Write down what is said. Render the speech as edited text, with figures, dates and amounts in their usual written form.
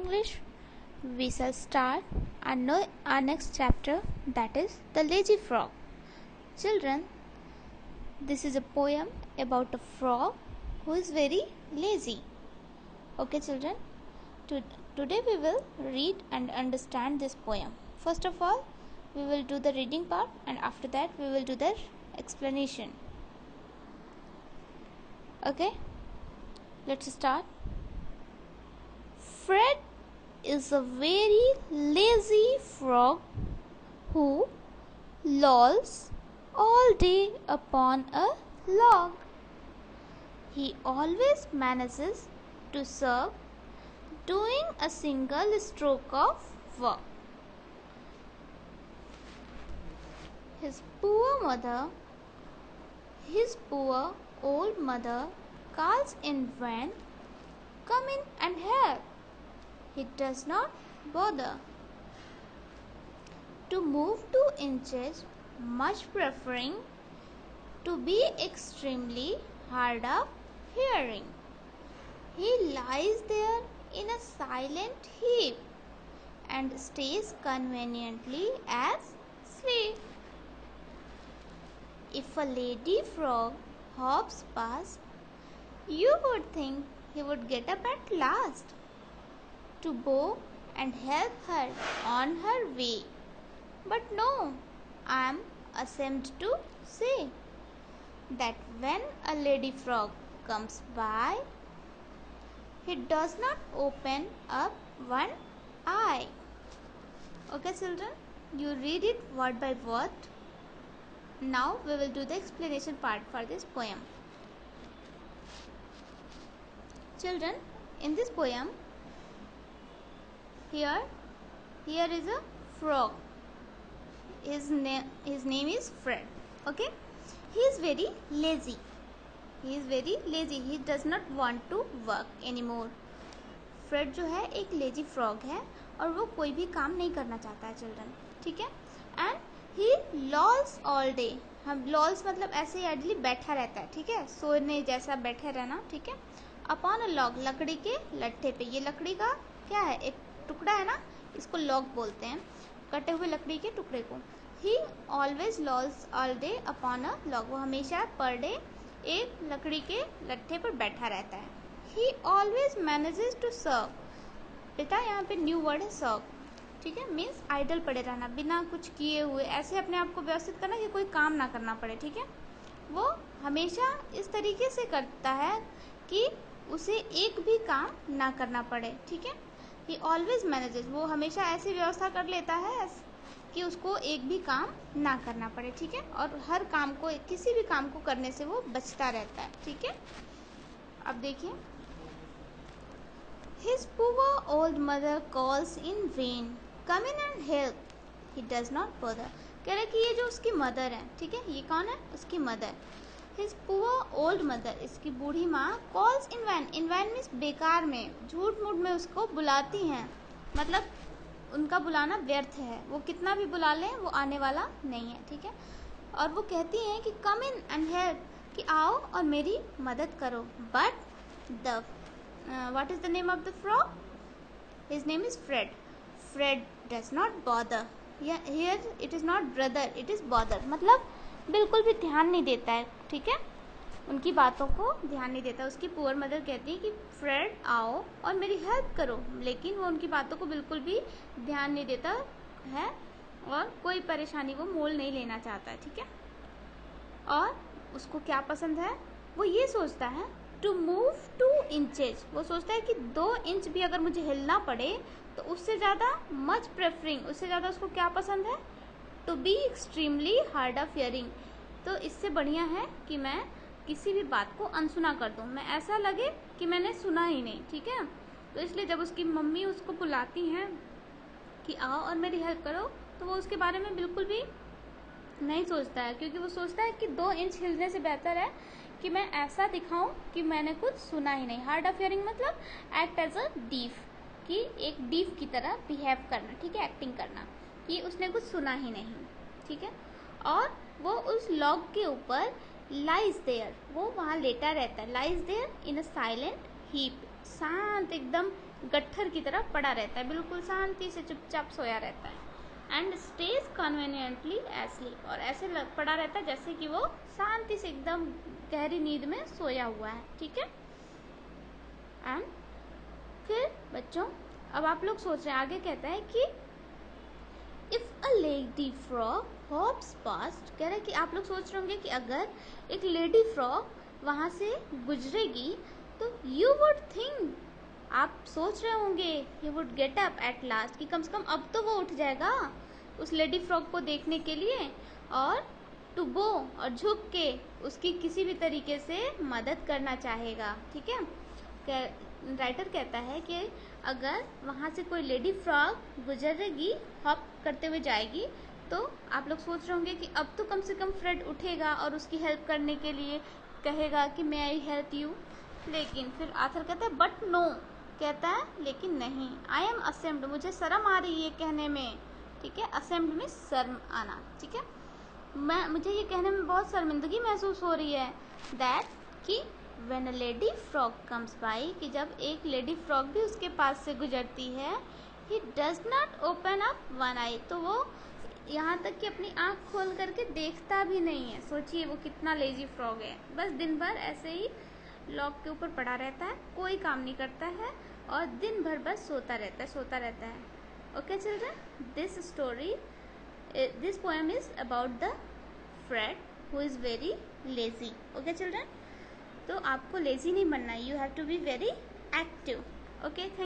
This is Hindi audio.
English, we shall start our next chapter, that is The Lazy Frog. Children, this is a poem about a frog who is very lazy. Okay children, today we will read and understand this poem. First of all, we will do the reading part, and after that we will do the explanation. Okay, let's start. Fred is a very lazy frog who lolls all day upon a log. He always manages to serve doing a single stroke of work. His poor old mother calls in vain, "Come in and help." He does not bother to move 2 inches, much preferring to be extremely hard of hearing. He lies there in a silent heap and stays conveniently asleep. If a lady frog hops past, you would think he would get up at last to bow and help her on her way. But no, I am ashamed to say that when a lady frog comes by, he does not open up one eye. Okay children, you read it word by word. Now we will do the explanation part for this poem. Children, in this poem, here is a frog. His name is Fred. Okay, he is very lazy. He does not want to work anymore. Fred जो है एक लेजी फ्रॉग है और वो कोई भी काम नहीं करना चाहता है चिल्ड्रन, ठीक है. And he lols all day. हम लॉल्स मतलब ऐसे आइडली बैठा रहता है, ठीक है, सोने जैसा बैठे रहना, ठीक है. अपॉन अ लॉग, लकड़ी के लट्ठे पे. ये लकड़ी का क्या है, एक टुकड़ा है ना, इसको लॉग बोलते हैं, कटे हुए लकड़ी के टुकड़े को. ही always lols all day upon a log. वो हमेशा पर डे एक लकड़ी के लट्ठे पर बैठा रहता है. He always manages to serve. बेटा यहाँ पे न्यू वर्ड है सर्व, ठीक है, मीन्स आइडल पड़े रहना, बिना कुछ किए हुए, ऐसे अपने आप को व्यवस्थित करना कि कोई काम ना करना पड़े, ठीक है. वो हमेशा इस तरीके से करता है कि उसे एक भी काम ना करना पड़े, ठीक है. He always manages. वो हमेशा ऐसी व्यवस्था कर लेता है कि उसको एक भी काम ना करना पड़े, ठीक है, और हर काम को, किसी भी काम को करने से वो बचता रहता है, ठीक है. अब देखिए, His poor old mother calls in vain, "Come in and help." He does not bother. कह रहे कि ये जो उसकी मदर है, ठीक है, ये कौन है, उसकी mother. His poor old mother, इसकी बूढ़ी माँ, calls in vain. In vain means बेकार में, झूठ मूठ में उसको बुलाती हैं, मतलब उनका बुलाना व्यर्थ है. वो कितना भी बुला लें वो आने वाला नहीं है, ठीक है. और वो कहती हैं कि come in and help, कि आओ और मेरी मदद करो. But the what is the name of the frog? His name is Fred. Fred does not bother. Here it is not brother, it is bother. मतलब बिल्कुल भी ध्यान नहीं देता है, ठीक है, उनकी बातों को ध्यान नहीं देता. उसकी पुअर मदर कहती है कि फ्रेड आओ और मेरी हेल्प करो, लेकिन वो उनकी बातों को बिल्कुल भी ध्यान नहीं देता है और कोई परेशानी वो मोल नहीं लेना चाहता है, ठीक है. और उसको क्या पसंद है, वो ये सोचता है टू मूव 2 इंचेज. वो सोचता है कि 2 इंच भी अगर मुझे हिलना पड़े तो उससे ज़्यादा, मच प्रेफरिंग, उससे ज़्यादा उसको क्या पसंद है, to be extremely hard of hearing. तो इससे बढ़िया है कि मैं किसी भी बात को अनसुना कर दूँ, मैं ऐसा लगे कि मैंने सुना ही नहीं, ठीक है. तो इसलिए जब उसकी मम्मी उसको बुलाती हैं कि आओ और मेरी हेल्प करो, तो वो उसके बारे में बिल्कुल भी नहीं सोचता है, क्योंकि वो सोचता है कि 2 इंच हिलने से बेहतर है कि मैं ऐसा दिखाऊं कि मैंने कुछ सुना ही नहीं. हार्ड ऑफ हियरिंग मतलब एक्ट एज अ डीफ, कि एक डीफ की तरह बिहेव करना, ठीक है, एक्टिंग करना कि उसने कुछ सुना ही नहीं, ठीक है. और वो उस लॉग के ऊपर लाइज देयर, वो वहाँ लेटा रहता है. Lies there in a silent heap, शांत एकदम गट्ठर की तरह पड़ा रहता है, बिल्कुल शांति से चुपचाप सोया रहता है। एंड स्टेज कन्वीनियंटली एस्लीप, और ऐसे पड़ा रहता है जैसे कि वो शांति से एकदम गहरी नींद में सोया हुआ है, ठीक है। एंड फिर बच्चों अब आप लोग सोच रहे हैं, आगे कहता है कि if a lady frog hops past, कह रहा है कि आप लोग सोच रहे होंगे कि अगर एक लेडी फ्रॉग वहां से गुजरेगी तो यू वुड थिंक, आप सोच रहे होंगे he would get up at last, कि कम से कम अब तो वो उठ जाएगा उस लेडी फ्रॉग को देखने के लिए, और टू बो, और झुक के उसकी किसी भी तरीके से मदद करना चाहेगा, ठीक है। राइटर कहता है कि अगर वहाँ से कोई लेडी फ्रॉग गुजरेगी, हॉप करते हुए जाएगी, तो आप लोग सोच रहे होंगे कि अब तो कम से कम फ्रेड उठेगा और उसकी हेल्प करने के लिए कहेगा कि मे आई हेल्प यू। लेकिन फिर आथर कहता है बट नो, कहता है लेकिन नहीं, आई एम असेम्ड, मुझे शर्म आ रही है कहने में, ठीक है। असेम्ड में शर्म आना, ठीक है। मुझे ये कहने में बहुत शर्मिंदगी महसूस हो रही है, दैट कि when a lady frog comes by, कि जब एक लेडी फ्रॉग भी उसके पास से गुजरती है, he does not open up one eye, तो वो यहाँ तक कि अपनी आँख खोल करके देखता भी नहीं है। सोचिए वो कितना लेजी फ्रॉग है, बस दिन भर ऐसे ही लॉक के ऊपर पड़ा रहता है, कोई काम नहीं करता है और दिन भर बस सोता रहता है। Okay children, this poem is about the Fred who is very lazy. Okay children, तो आपको लेजी नहीं बनना है, you have to be very active. Okay, thank